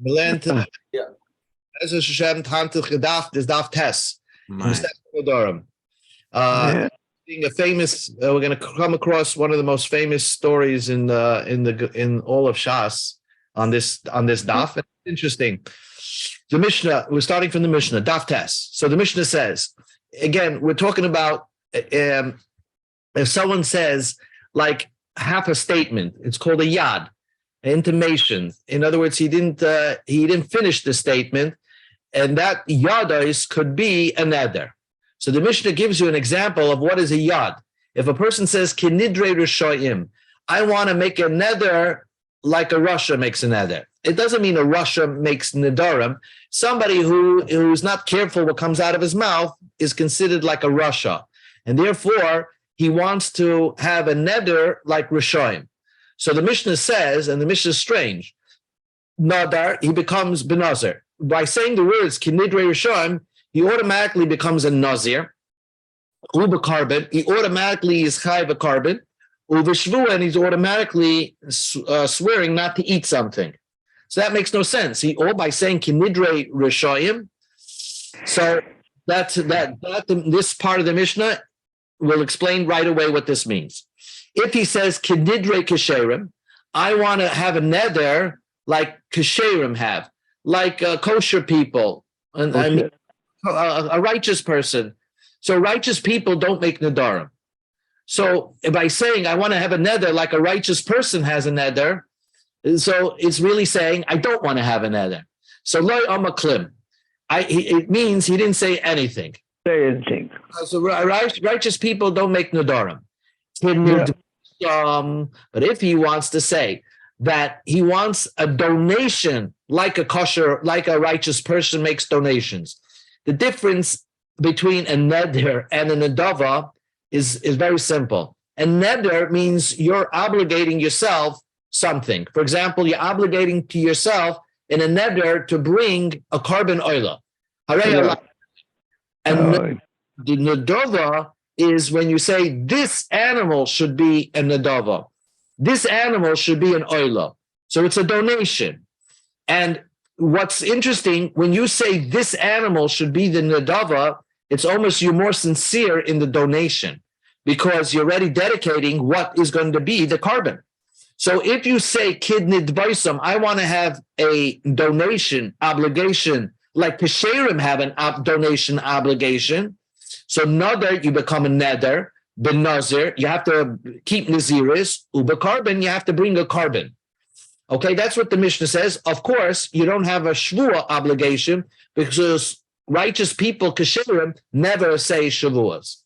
Melent, Yeah. as a Shem Tantuch Daf, is Daf Tes. Right. Durham. Being a famous, we're going to come across one of the most famous stories in all of Shas on this Daf. It's interesting. The Mishnah. We're starting from the Mishnah, Daf Tes. So the Mishnah says, again, we're talking about if someone says like half a statement, it's called a yad, intimation. In other words, he didn't finish the statement, and that yadais could be a neder. So the Mishnah gives you an example of what is a yad. If a person says kinidre rishoyim, I want to make a neder like a Russia makes a neder. It doesn't mean a Russia makes nedarim. Somebody who's not careful what comes out of his mouth is considered like a Russia, and therefore he wants to have a neder like rishoyim. So the Mishnah says, and the Mishnah is strange, nadar, he becomes benazir. By saying the words kinidre rishoyim, he automatically becomes a nazir. Uba carbon, he automatically is chayv a carbon. Uba shvu, and he's automatically swearing not to eat something. So that makes no sense. He all by saying kinidre rishoyim. So this part of the Mishnah will explain right away what this means. If he says kinidre kasherim, I want to have a neder like kasherim have, like kosher people, and I mean a righteous person. So righteous people don't make nedarim. So by saying I want to have a neder like a righteous person has a neder, so it's really saying I don't want to have a neder. So loy amaklim, it means he didn't say anything. So righteous people don't make nedarim. But if he wants to say that he wants a donation like a kosher, like a righteous person makes donations, the difference between a neder and a nedava is very simple. A neder means you're obligating yourself something. For example, you're obligating to yourself in a neder to bring a carbon oila. And the nedava is when you say this animal should be a nedava. This animal should be an oila. So it's a donation. And what's interesting, when you say this animal should be the nedava, it's almost you're more sincere in the donation because you're already dedicating what is going to be the carbon. So if you say kid nidvaisam, I want to have a donation obligation like Pesherim have a donation obligation. So neder, you become a neder. Ben nazir, you have to keep naziris. Uba carbon, you have to bring a carbon. Okay, that's what the Mishnah says. Of course, you don't have a shvua obligation because righteous people, kasherim, never say shavuas.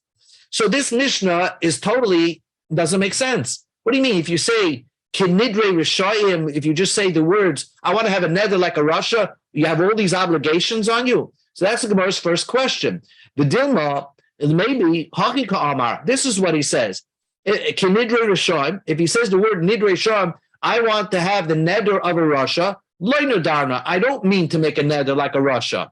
So this Mishnah is totally doesn't make sense. What do you mean? If you say kinidre rishayim, if you just say the words, I want to have a neder like a Russia, you have all these obligations on you. So that's the Gemara's first question. The Dilma, maybe Hakika Amar. This is what he says. Kinidre rishayim. If he says the word nidre rishayim, I want to have the neder of a Russia. Loy nedarna. I don't mean to make a neder like a Russia.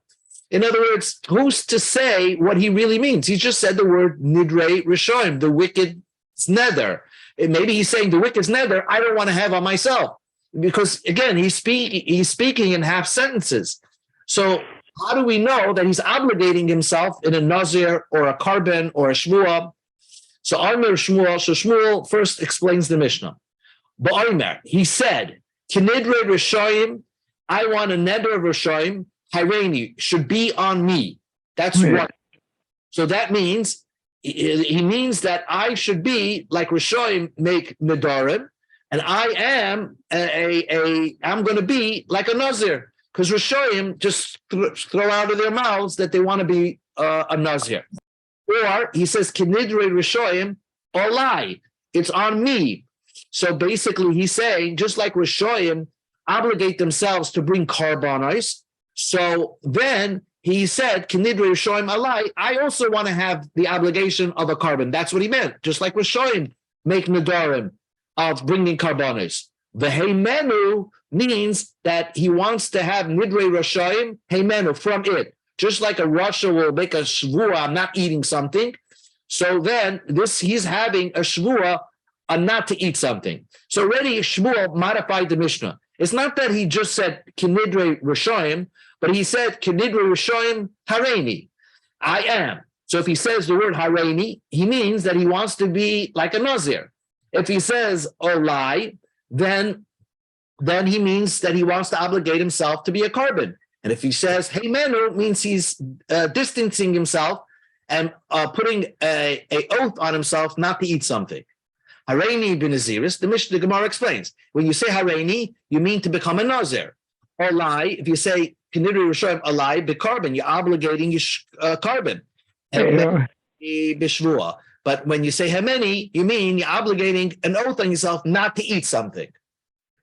In other words, who's to say what he really means? He just said the word nidre rishayim, the wicked neder. Maybe he's saying the wicked neder I don't want to have on myself. Because again, he's speaking in half sentences. So how do we know that he's obligating himself in a nazir or a carbon or a shmuah? So Amir Shmuel, so Shmuel first explains the Mishnah. Ba'omer, he said, kinidre rishayim, I want a neder of rishayim, hareini, should be on me. That's what. So that means, he means that I should be like rishayim make nedarim, and I am I'm going to be like a nazir, because rishayim just throw out of their mouths that they want to be a nazir. Or he says kinidre rishayim, olai, it's on me. So basically, he's saying, just like Rishoyim obligate themselves to bring carbonis, so then he said, Kinidre Rishoyim alai, I also want to have the obligation of a carbon. That's what he meant. Just like Rishoyim make nedarim of bringing carbonis. The heimenu means that he wants to have Nidre Rishoyim, heimenu, from it. Just like a Russia will make a shvua, I'm not eating something. So then he's having a shvua not to eat something. So already Shmuel modified the Mishnah. It's not that he just said Kinidre Rishoyim, but he said Kinidre Rishoyim Hareini. I am. So if he says the word Hareini, he means that he wants to be like a Nazir. If he says Olai, then he means that he wants to obligate himself to be a carbon. And if he says Hey Menu, means he's distancing himself and putting a oath on himself not to eat something. Hareini bin Naziris, the Gemara explains. When you say Hareini, you mean to become a Nazir. Olai, if you say Kinidri Rishoyim Olai, be carbon, you're obligating your carbon. But when you say Hemeni, you mean you're obligating an oath on yourself not to eat something.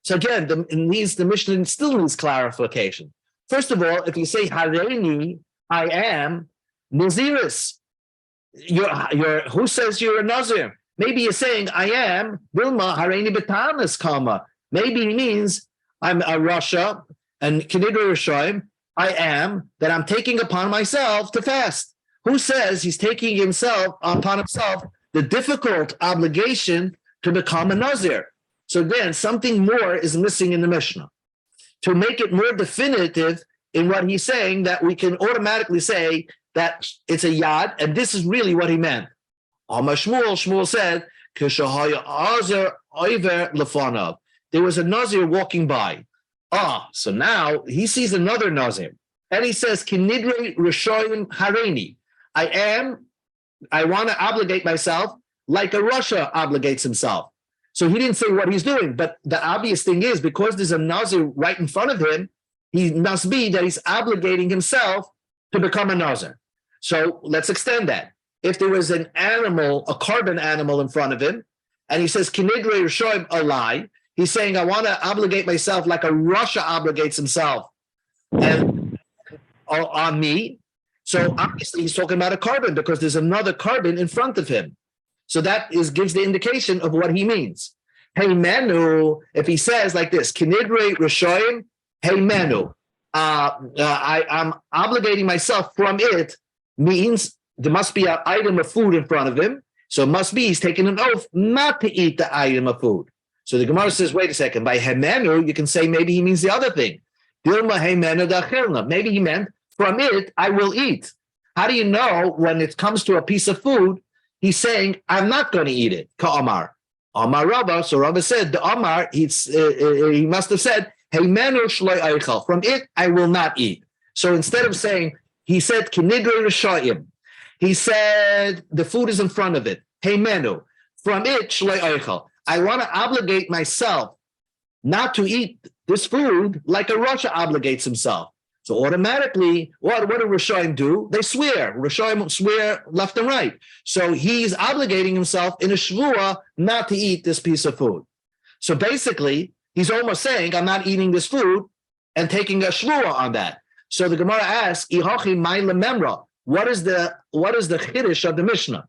So again, the Mishnah still needs clarification. First of all, if you say Hareini, I am Naziris, who says you're a Nazir? Maybe you're saying I am Vilma Hareini Betanas Kama. Maybe he means I'm a Rasha and Kinidra Rishoyim. I am that I'm taking upon myself to fast. Who says he's taking upon himself the difficult obligation to become a Nazir? So again, something more is missing in the Mishnah. To make it more definitive in what he's saying, that we can automatically say that it's a yad, and this is really what he meant. Shmuel said, there was a Nazir walking by. So now he sees another Nazir, and he says, Kinidre Rishoyim Hareini. I want to obligate myself like a Rasha obligates himself. So he didn't say what he's doing, but the obvious thing is, because there's a Nazir right in front of him, he must be that he's obligating himself to become a Nazir. So let's extend that. If there was an animal, a carbon animal in front of him, and he says, Kinidre Rishoyim Olai, he's saying, I want to obligate myself like a Rasha obligates himself and on me. So obviously he's talking about a carbon because there's another carbon in front of him. So that gives the indication of what he means. Hey Menu, if he says like this, Kinidre Rishoyim, hey Menu, I'm obligating myself from it, means there must be an item of food in front of him. So it must be he's taking an oath not to eat the item of food. So the Gemara says, wait a second, by Hemenu, you can say maybe he means the other thing. Dilma Hemenu da'chilna. Maybe he meant from it, I will eat. How do you know when it comes to a piece of food, he's saying, I'm not going to eat it? Ka'amar. Amar Rabba. So Rabba said, the Amar, he must have said, Hemenu shloi eichel. From it, I will not eat. So instead of saying, he said, Kinidre Rishoyim. He said, the food is in front of it. Hemenu. From it, shloi eichel. I want to obligate myself not to eat this food like a Rasha obligates himself. So automatically, what do Rishoyim do? They swear. Rishoyim swear left and right. So he's obligating himself in a shvuah not to eat this piece of food. So basically, he's almost saying, I'm not eating this food and taking a shvuah on that. So the Gemara asks, Ihochi mai lememra. What is the chiddush of the Mishnah?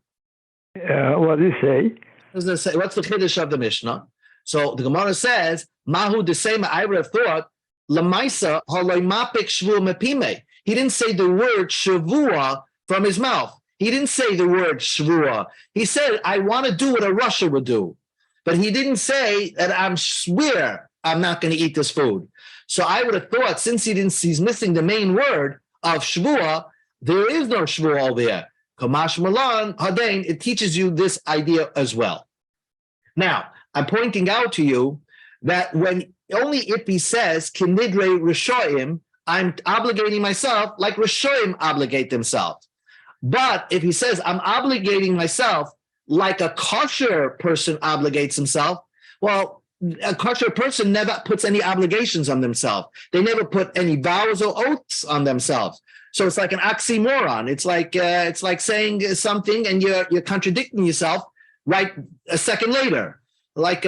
What do you say? What's the chiddush of the Mishnah? So the Gemara says, Mahu desema. I would have thought, Lamaisa haloimapik shvuah mepime. He didn't say the word shavua from his mouth. He didn't say the word shvuah. He said, I want to do what a Rasha would do. But he didn't say that I swear I'm not going to eat this food. So I would have thought, since he's missing the main word of shvuah, there is no shvuah over here. Kamash Malan Hadain, it teaches you this idea as well. Now, I'm pointing out to you that only if he says Kinidre Rishoyim, I'm obligating myself like Rishoyim obligate themselves. But if he says I'm obligating myself like a kosher person obligates himself, well, a kosher person never puts any obligations on themselves. They never put any vows or oaths on themselves. So it's like an oxymoron. It's like saying something and you're contradicting yourself right a second later, like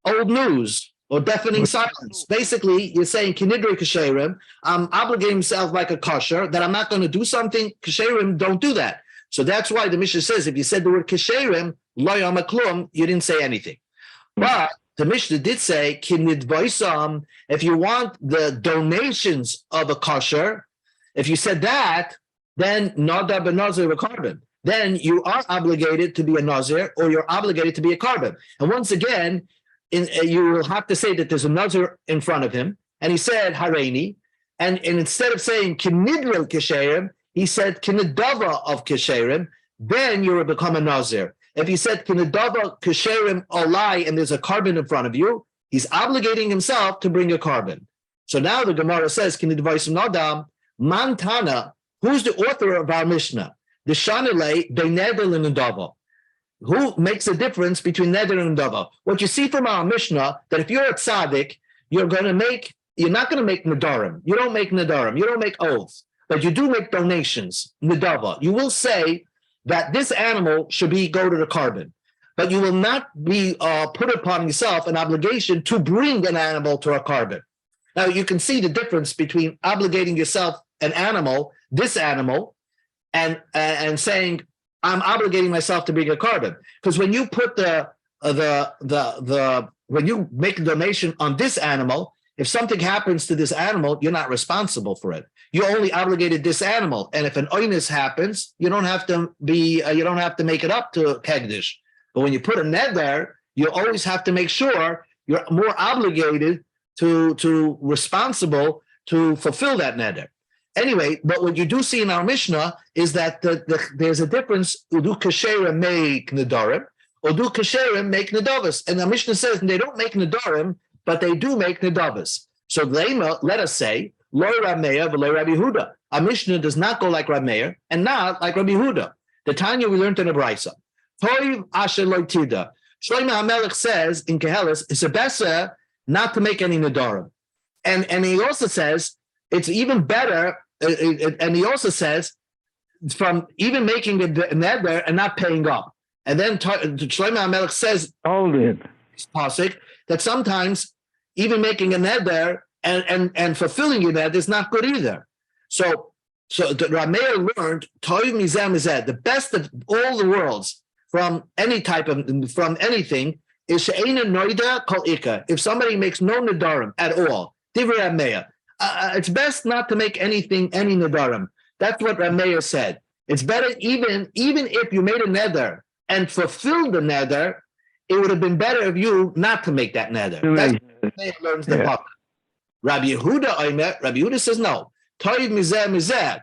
old news or deafening silence. Basically, you're saying Kinidre Kasherim, I'm obligating myself like a kosher, that I'm not going to do something. Kasherim don't do that. So that's why the Mishnah says, if you said the word Kasherim, lo yama klum, you didn't say anything. But the Mishnah did say, Kinidvaisam, if you want the donations of a kosher, if you said that, then Nada ben Nazir a carbon. Then you are obligated to be a Nazir or you're obligated to be a carbon. And once again, you will have to say that there's a nazir in front of him, and he said Hareini, and instead of saying Kinidril Kesherim, he said Kinidava of Kesherim, then you will become a nazir. If he said Kinidava Kesherim Olai, and there's a carbon in front of you, he's obligating himself to bring a carbon. So now the Gemara says, Kinidvaisim Nadam, Mantana, who's the author of our Mishnah? The Shanile, Beinedel and Nadava. Who makes a difference between neder and nadava? What you see from our Mishnah, that if you're a tzaddik, you're not going to make nadarim. You don't make nadarim. You don't make oaths, but you do make donations, nadava. You will say that this animal should go to the carbon, but you will not be put upon yourself an obligation to bring an animal to a carbon. Now you can see the difference between obligating yourself an animal, this animal, and saying, I'm obligating myself to bring a carbon, because when you put when you make a donation on this animal, if something happens to this animal, you're not responsible for it. You only obligated this animal, and if an oinus happens, you don't have to make it up to Kegdish. But when you put a neder, you always have to make sure you're more obligated to responsible to fulfill that neder. Anyway, but what you do see in our Mishnah is that there's a difference. Udu kasherim make nedarim, udu kasherim make nedavas. And the Mishnah says they don't make nedarim, but they do make nedavas. So let us say, lo Rameya v'lo Rabbi Yehuda. Our Mishnah does not go like Rameya and not like Rabbi Yehuda. The Tanya we learned in the Brisa. Toiv asher lo tida. Shlomo HaMelech says in Kehelis, it's a beser not to make any nedarim. And he also says it's even better. And he also says from even making a neder and not paying up. And then Shlomo HaMelech says that sometimes even making a neder and fulfilling your neder is not good either. So Rameir learned Toiv Mizeh Mizeh, the best of all the worlds from anything is She'ena Noida Kol Ika. If somebody makes no nedarim at all, Divrei Rameir. It's best not to make any nedarim. That's what Rameir said. It's better even if you made a neder and fulfilled the neder, it would have been better of you not to make that neder. That's what Rameir learns the Papa. Rabbi Yehuda says no. Toiv mizeh mizeh,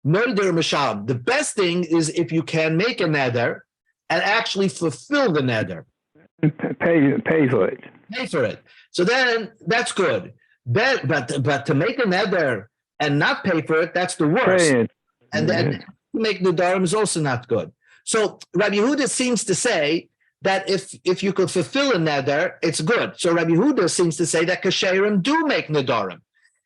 neder mishal. The best thing is if you can make a neder and actually fulfill the neder. Pay for it. Pay for it. So then that's good. But to make a neder and not pay for it, that's the worst. And then to make nedarim is also not good. So Rabbi Yehuda seems to say that if you could fulfill a neder, it's good. So Rabbi Yehuda seems to say that kasherim do make nedarim.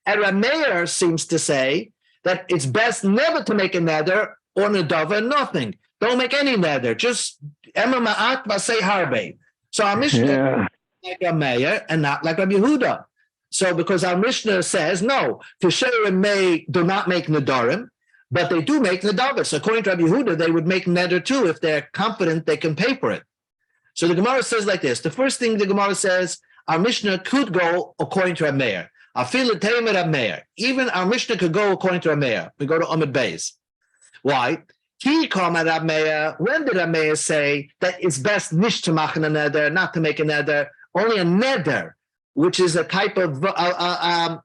And Rameir seems to say that it's best never to make a neder or nedava, nothing. Don't make any neder. Just ema ma'at basei harbe. So our Mishnah like Rameir and not like Rabbi Yehuda. So because our Mishnah says, no, Kesherim do not make nedarim, but they do make nedavas. According to Rabbi Yehuda, they would make neder too if they're confident they can pay for it. So the Gemara says like this. The first thing the Gemara says, our Mishnah could go according to Rameir. Even our Mishnah could go according to Rameir. We go to Amud Beis. Why? When did Rameir say that it's best nish to machen a neder, not to make a neder, only a neder, which is a type of vow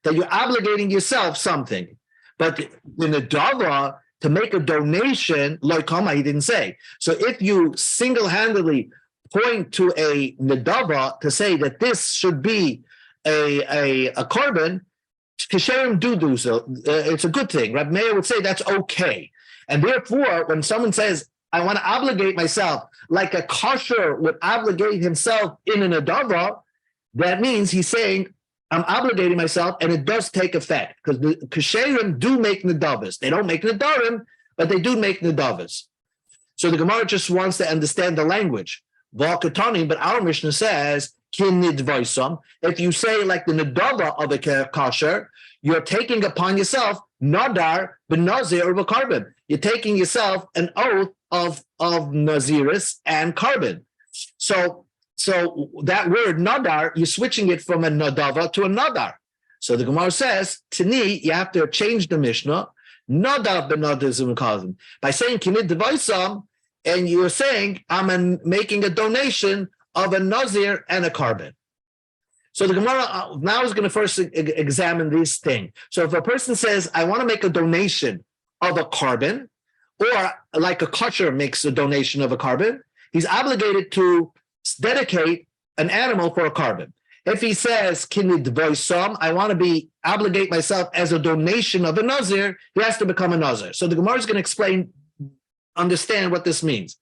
that you're obligating yourself something. But in the dava, to make a donation, like Kama, he didn't say. So if you single-handedly point to a nedava to say that this should be a carbon, Kesherim do so. It's a good thing. Rabbi Meir would say that's okay. And therefore, when someone says, I want to obligate myself like a kosher would obligate himself in an adava, that means he's saying, I'm obligating myself, and it does take effect, because the kasherim do make nedavas. They don't make nedarim, but they do make nedavas. So the Gemara just wants to understand the language. V'akatani, but our Mishnah says, kin nidvaisam. If you say like the nedava of a kosher, you're taking upon yourself nadar, benazir, or carbon. You're taking yourself an oath of naziris and carbon. So that word nadar, you're switching it from a nadava to a nadar. So the Gemara says, Tini, you have to change the Mishnah, nadar benadizim carbon, by saying kinid devaisam, and you're saying I'm making a donation of a nazir and a carbon. So the Gemara now is going to first examine this thing. So if a person says, I want to make a donation of a carbon, or like a kosher makes a donation of a carbon, he's obligated to dedicate an animal for a carbon. If he says, I want to obligate myself as a donation of a nazir, he has to become a nazir. So the Gemara is going to understand what this means.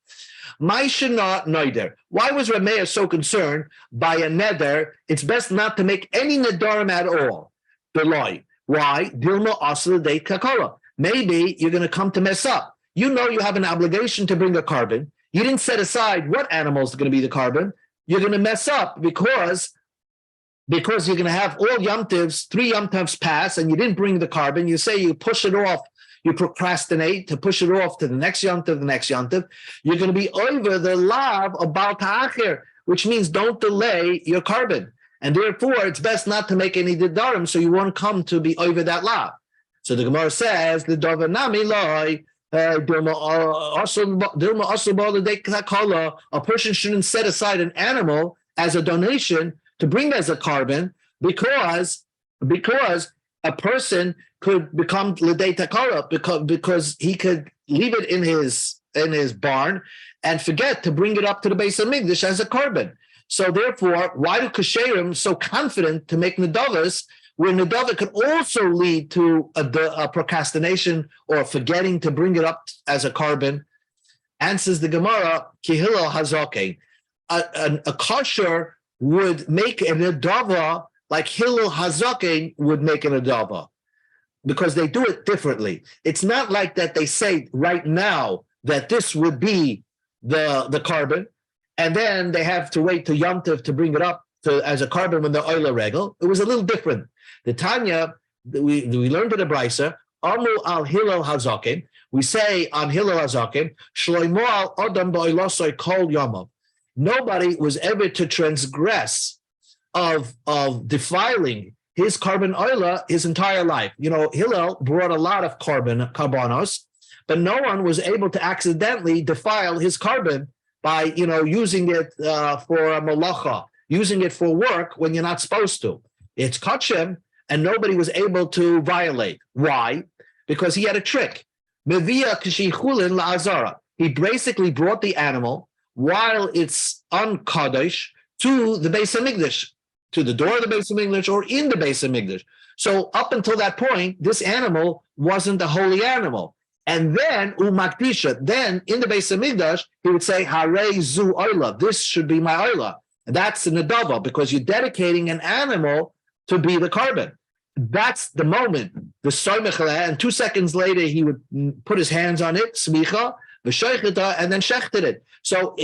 Why was Rameir so concerned by a neder? It's best not to make any nedarim at all. Why? Maybe you're going to come to mess up. You know you have an obligation to bring a carbon. You didn't set aside what animal is going to be the carbon. You're going to mess up because you're going to have all Yom Tovs, 3 Yom Tovs pass, and you didn't bring the carbon. You say you push it off. You procrastinate to push it off to the next Yom Tov, the next Yom Tov. You're going to be over the lav of Baal Ta'achir, which means don't delay your carbon. And therefore, it's best not to make any didarim, so you won't come to be over that lav. So the Gemara says, the davar nami loy, a person shouldn't set aside an animal as a donation to bring as a carbon because a person could become l'dei takara because he could leave it in his barn and forget to bring it up to the Beis Hamikdash as a carbon. So therefore, why do kasherim so confident to make nedavas, where nedava can also lead to a procrastination or forgetting to bring it up as a carbon? Answers the Gemara, kihilo hazaken. A kosher would make a nedava like Hillel Hazaken would make an adava, because they do it differently. It's not like that they say right now that this would be the carbon, and then they have to wait to Yom Tov to bring it up as a carbon when the oila regel. It was a little different. The Tanya, we learned in the Brisa, Amu al Hillel Hazaken. We say on Hillel Hazaken, Shloimo al Adam ba'ilosoi kol yamav. Nobody was ever to transgress of defiling his carbon oila his entire life. You know, Hillel brought a lot of carbonos, but no one was able to accidentally defile his carbon by, using it for a malacha, using it for work when you're not supposed to. It's kachem, and nobody was able to violate. Why? Because he had a trick. Mevia k'sheichulin la'azara. He basically brought the animal while it's unkadosh to the Beis Hamikdash, to the door of the Beis Hamikdash or in the Beis Hamikdash. So up until that point, this animal wasn't a holy animal. And then umakdisha, then in the Beis Hamikdash, he would say, Harei zu oila, this should be my oila. And that's an adava, because you're dedicating an animal to be the carbon. That's the moment, the soymech, and 2 seconds later, he would put his hands on it, smicha, v'sheichita, and then shechted it. So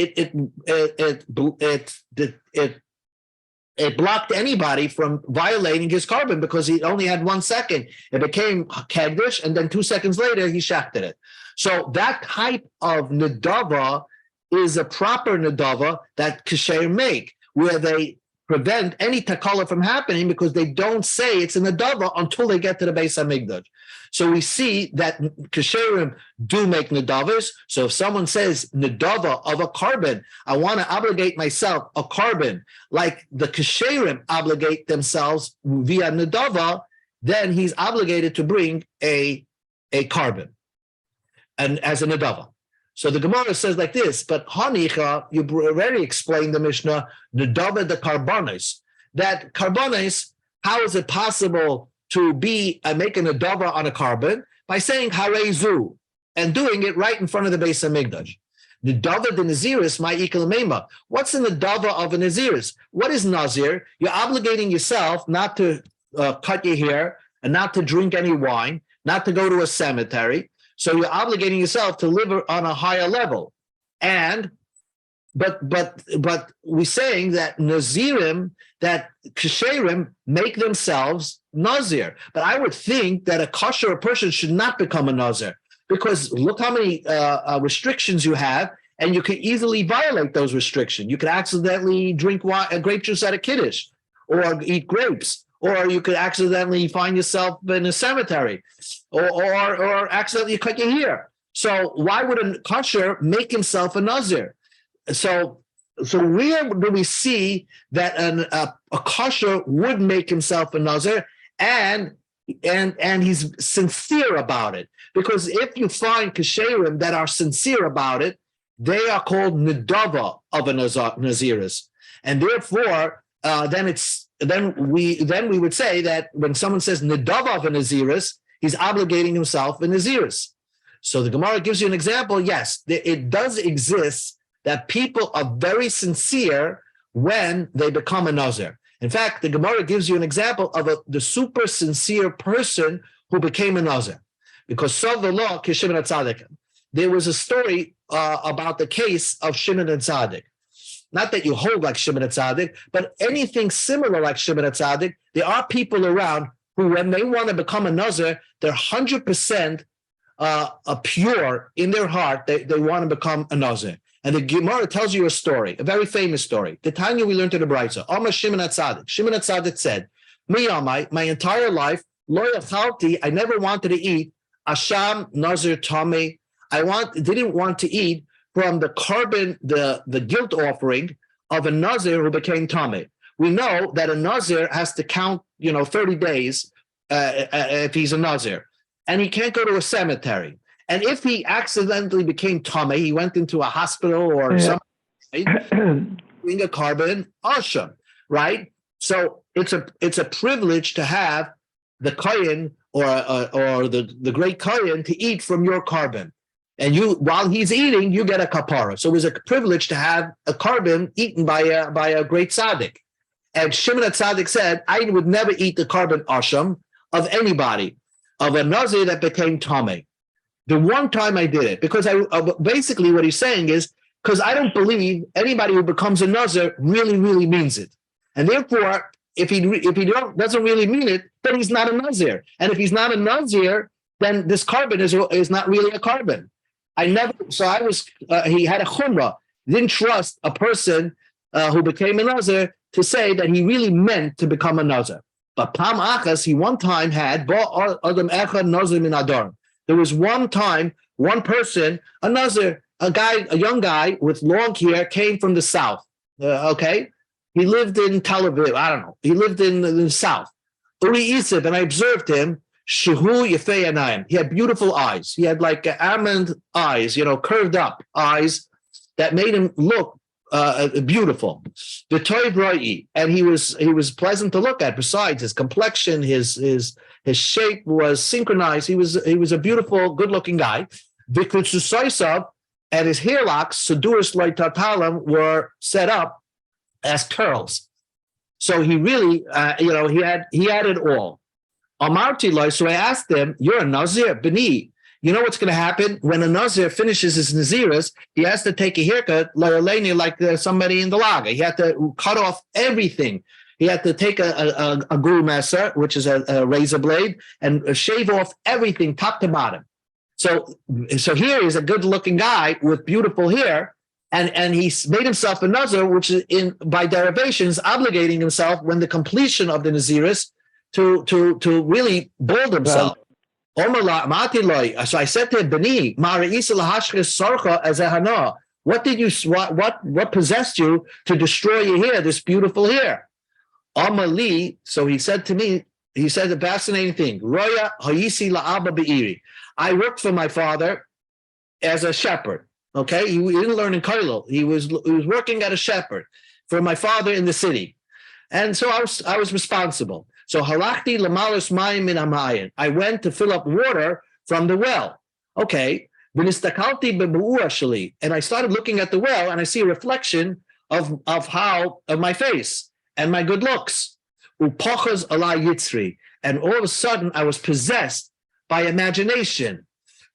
it blocked anybody from violating his carbon because he only had 1 second. It became kegdish, and then 2 seconds later, he shechted it. So that type of nedava is a proper nedava that kasher make, where they prevent any takala from happening because they don't say it's a nedava until they get to the Beis Hamikdash. So we see that kasherim do make nedavas. So if someone says nedava of a carbon, I want to obligate myself a carbon like the kasherim obligate themselves via nedava, then he's obligated to bring a carbon and as a nedava. So the Gemara says like this, but Hanicha, you already explained the Mishnah, nedava the carbonis, that carbonis, how is it possible to be make an nedava on a carbon by saying harezu and doing it right in front of the Beis Hamikdash? Nedava the naziris my ikal meima. What's the nedava of a naziris? What is nazir? You're obligating yourself not to cut your hair and not to drink any wine, not to go to a cemetery. So you're obligating yourself to live on a higher level. And but we're saying that nazirim, that kasherim make themselves nazir. But I would think that a kosher person should not become a nazir, because look how many restrictions you have, and you can easily violate those restrictions. You could accidentally drink grape juice at a kiddush, or eat grapes, or you could accidentally find yourself in a cemetery, or accidentally cut your hair. So why would a kosher make himself a nazir? So So where do we see that a kosher would make himself a nazir, and he's sincere about it? Because if you find kasherim that are sincere about it, they are called nedava of a naziris, and therefore then we would say that when someone says nedava of a naziris, he's obligating himself a naziris. So the Gemara gives you an example. Yes, it does exist that people are very sincere when they become a nazir. In fact, the Gemara gives you an example of the super sincere person who became a nazir. Because so the law, Shimon HaTzadik. There was a story about the case of Shimon HaTzadik. Not that you hold like Shimon HaTzadik, but anything similar like Shimon HaTzadik, there are people around who, when they want to become a nazir, they're 100% pure in their heart. They want to become a nazir. And the Gemara tells you a story, a very famous story. The Tanya we learned in the Brayso. Amar Shimon HaTzadik. Shimon HaTzadik said, "Me, my entire life, lo yachalti, I never wanted to eat asham nazir tameh. Didn't want to eat from the carbon, the guilt offering of a nazir who became tameh. We know that a nazir has to count, 30 days if he's a nazir, and he can't go to a cemetery. And if he accidentally became tameh, he went into a hospital or something, doing a carbon asham, right? So it's a privilege to have the kohen or the great kohen to eat from your carbon, and while he's eating, you get a kapara. So it was a privilege to have a carbon eaten by a great tzaddik. And Shimon HaTzadik said, I would never eat the carbon asham of anybody, of a nazir that became tameh. The one time I did it, because basically what he's saying is, because I don't believe anybody who becomes a nazir really, really means it. And therefore, if he doesn't really mean it, then he's not a nazir. And if he's not a nazir, then this carbon is not really a carbon. He had a chumrah. Didn't trust a person who became a nazir to say that he really meant to become a nazir. But pam achas, he one time had ba adam echad nazir min adar. There was one time, one person, a nazir, a young guy with long hair, came from the south. Okay, he lived in Tel Aviv. I don't know. He lived in the south. Uri Isib, and I observed him. Shehu yefei anayim. He had beautiful eyes. He had like almond eyes, curved up eyes that made him look beautiful. The toiv roi, and he was pleasant to look at. Besides his complexion, his shape was synchronized. He was a beautiful, good-looking guy. Vikutsusoisav, and his hair locks, Saduris Loitatalam, were set up as curls. So he really, he had it all. Amarti Loi, so I asked him, "You're a nazir, beni. You know what's going to happen when a nazir finishes his naziris? He has to take a haircut, like somebody in the lager. He had to cut off everything. He had to take a guru messer, which is a razor blade, and shave off everything top to bottom. So here is a good-looking guy with beautiful hair, and he made himself a nazir, which is by derivation is obligating himself when the completion of the naziris to really bald himself." So I said to him, "Beni, what possessed you to destroy your hair, this beautiful hair?" Amali, so he said to me, he said a fascinating thing. Roya hayisi la'aba be'iri. I worked for my father as a shepherd. Okay, he didn't learn in Kailo. He was working at a shepherd for my father in the city, and so I was responsible. So halachti lamalos mayim min hamayin. I went to fill up water from the well. Okay, v'nistakalti bebu'ur sheli, and I started looking at the well, and I see a reflection of my face and my good looks. Upochas ala yitzri, and all of a sudden I was possessed by imagination.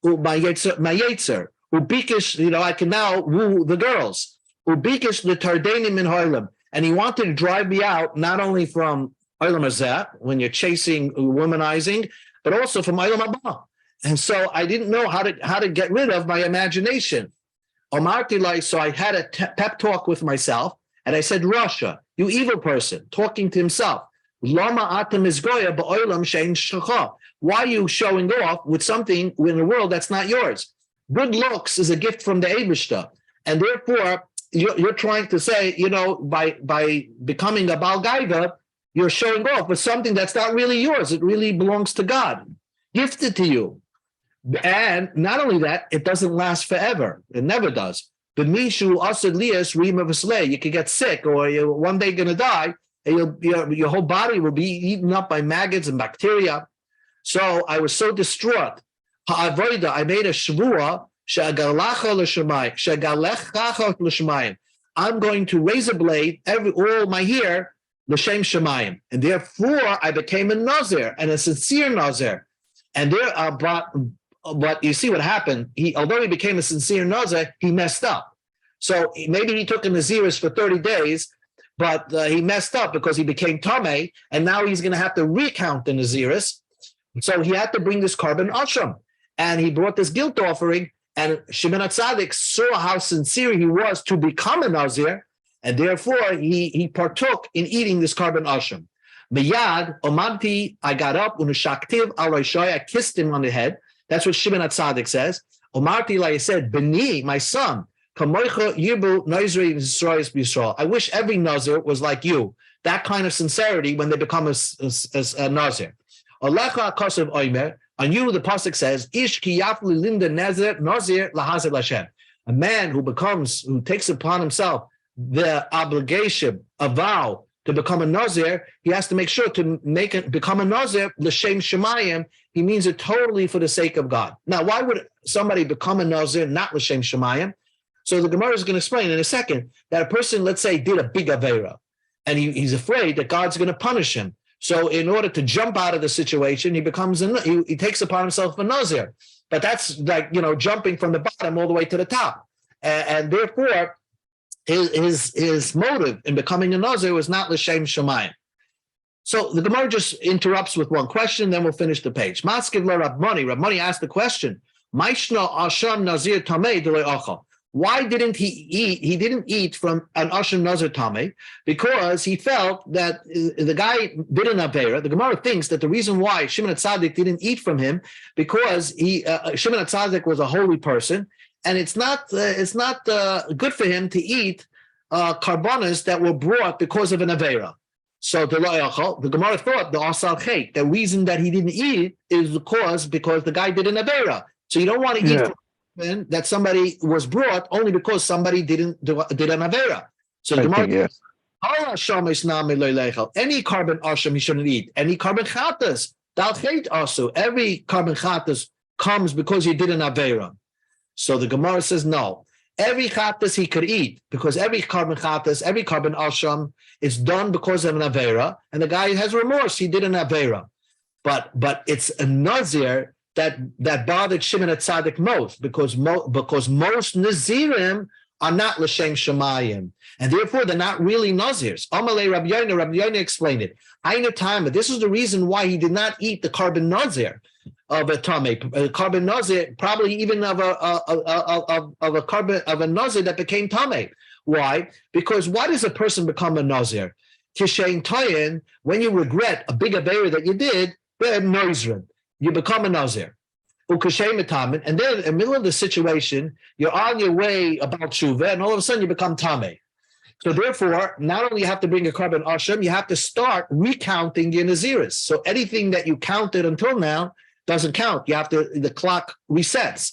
My yetzer. Ubikish, I can now woo the girls. Ubikish l'tardeni min ha'olam, and he wanted to drive me out not only from Olam Hazeh, when you're chasing womanizing, but also from Olam Haba. And so I didn't know how to get rid of my imagination. So I had a pep talk with myself, and I said, "Rasha, you evil person," talking to himself. Lama atam izgoya ba'olam shein shlecha. Why are you showing off with something in the world that's not yours? Good looks is a gift from the Eibishter, and therefore you're trying to say, by becoming a Baal Gaiva, you're showing off with something that's not really yours. It really belongs to God, gifted to you. And not only that, it doesn't last forever. It never does. But Mishu Asad Lias Rima Vasley, you could get sick, or you're one day going to die, and your whole body will be eaten up by maggots and bacteria. So I was so distraught. Ha'avoida, I made a shvua. I'm going to razor blade all my hair l'shem shemayim, and therefore I became a nazir and a sincere nazir. And but you see what happened. Although he became a sincere nazir, he messed up. So maybe he took a naziris for 30 days, but he messed up because he became tamei, and now he's going to have to recount the naziris. So he had to bring this carbon ashram, and he brought this guilt offering. And Shimon HaTzadik saw how sincere he was to become a Nazir, and therefore he partook in eating this carbon asham. Miyad, Omanti, I got up, Unushaktiv al Roshai, I kissed him on the head. That's what Shimon HaTzadik says. Omarti, like I said, Beni, my son, Kamoicha Yibu Nazri Yisrael B'Yisrael. I wish every Nazir was like you. That kind of sincerity when they become a Nazir. Alecha Akasav Oimer. On you, the pasuk says, "Ish ki yafli linda nazir lahazer Lashem." A man who takes upon himself the obligation, a vow to become a nazir, he has to make sure to become a nazir l'shem shemayim. He means it totally for the sake of God. Now, why would somebody become a nazir not l'shem shemayim? So the Gemara is going to explain in a second that a person, let's say, did a big avera, and he's afraid that God's going to punish him. So in order to jump out of the situation, he takes upon himself a nazir. But that's like, jumping from the bottom all the way to the top. And therefore, his motive in becoming a nazir was not l'shem shemayim. So the Gemara just interrupts with one question, then we'll finish the page. Maskiv la Rab Moni. Rab Moni asked the question, Maishna asham nazir tamei d'lo achal. Why didn't he eat? He didn't eat from an Asham Nazir Tameh because he felt that the guy did an Avera. The Gemara thinks that the reason why Shimon HaTzadik didn't eat from him because Shimon HaTzadik was a holy person, and it's not good for him to eat karbanos that were brought because of an Avera. So the Gemara thought the Asal Chet, the reason that he didn't eat is because the guy did an Avera. So you don't want to eat from that somebody was brought only because somebody did an avera. So the Gemara, any carbon asham he shouldn't eat. Any carbon chatas, dal chet also. Every carbon chatas comes because he did an avera. So the Gemara says no. Every chatas he could eat because every carbon chatas, every carbon asham is done because of an avera, and the guy has remorse. He did an avera, but it's a nazir that bothered Shimon HaTzadik most because most Nazirim are not L'Shem Shemayim, and therefore they're not really Nazirs. Amalei Rabbi Yonah explained it. Aina time, but this is the reason why he did not eat the carbon Nazir of a Tameh, carbon Nazir, probably even of a carbon of a Nazir that became Tameh. Why? Because why does a person become a Nazir? Kishein Tayin, when you regret a big avera that you did, they're Nazrin. You become a Nazir. And then in the middle of the situation, you're on your way about Shuvah, and all of a sudden you become Tameh. So therefore, not only you have to bring a carbon asham, you have to start recounting your Naziris. So anything that you counted until now doesn't count. The clock resets.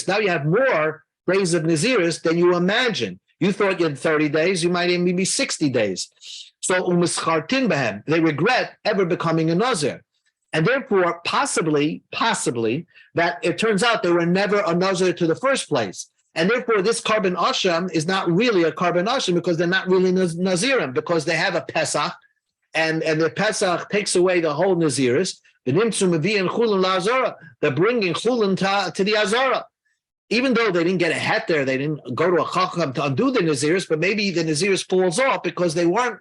Now you have more days of Naziris than you imagine. You thought you had 30 days, you might even be 60 days. So they regret ever becoming a Nazir. And therefore, possibly, that it turns out they were never a Nazir to the first place. And therefore, this carbon asham is not really a carbon asham because they're not really Nazirim, because they have a Pesach, and the Pesach takes away the whole Naziris. They're bringing chulin to the Azara. Even though they didn't get a het there, they didn't go to a chacham to undo the Naziris, but maybe the Naziris falls off because they weren't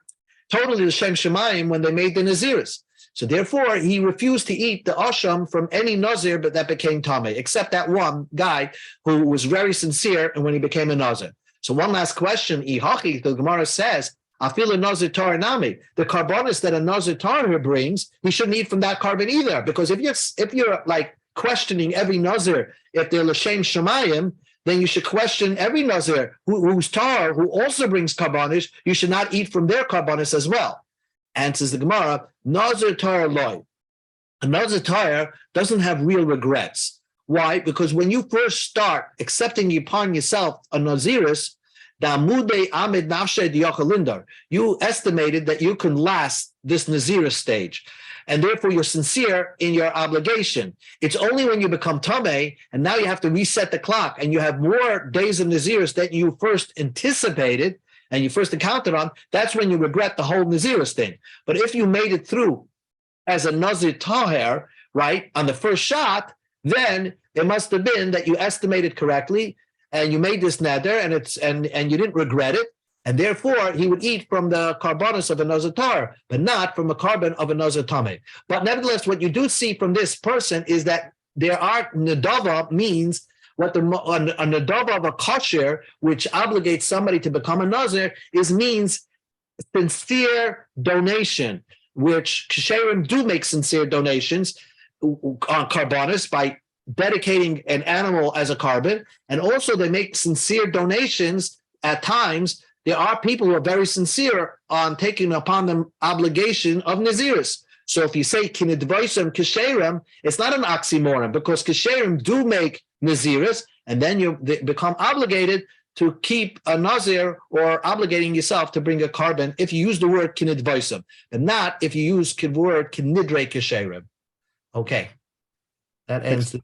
totally the Shem Shemayim when they made the Naziris. So therefore, he refused to eat the asham from any Nazir but that became Tameh, except that one guy who was very sincere and when he became a Nazir. So one last question, Ihachi, the Gemara says, I feel a Nazir Tar Nami. The carbonis that a Nazir Tar brings, he shouldn't eat from that carbon either, because if you're like questioning every Nazir if they're L'Shem Shemayim, then you should question every Nazir who's tar, who also brings karbanis. You should not eat from their karbanis as well. Answers the Gemara, Nazir tar loy. A Nazir tar doesn't have real regrets. Why? Because when you first start accepting upon yourself a Naziris, you estimated that you can last this Nazirus stage, and therefore you're sincere in your obligation. It's only when you become Tameh, and now you have to reset the clock, and you have more days of Nazirus that you first anticipated and you first encountered on, that's when you regret the whole Nazirus thing. But if you made it through as a Nazir Taher, right, on the first shot, then it must have been that you estimated correctly, and you made this neder, and you didn't regret it, and therefore he would eat from the karbanos of a Nazir Tar, but not from a carbon of a Nazir Tameh. But nevertheless, what you do see from this person is that there are nedava means what a nedava of a kosher, which obligates somebody to become a Nazir, means sincere donation, which kasherim do make sincere donations on karbanos by dedicating an animal as a carbon, and also they make sincere donations at times. There are people who are very sincere on taking upon them obligation of Naziris. So if you say kinidvaisam kasherim, it's not an oxymoron, because kasherim do make Naziris, and then they become obligated to keep a Nazir, or obligating yourself to bring a carbon if you use the word kinidvaisam, and not if you use the word kinidre kasherim. Okay. That ends the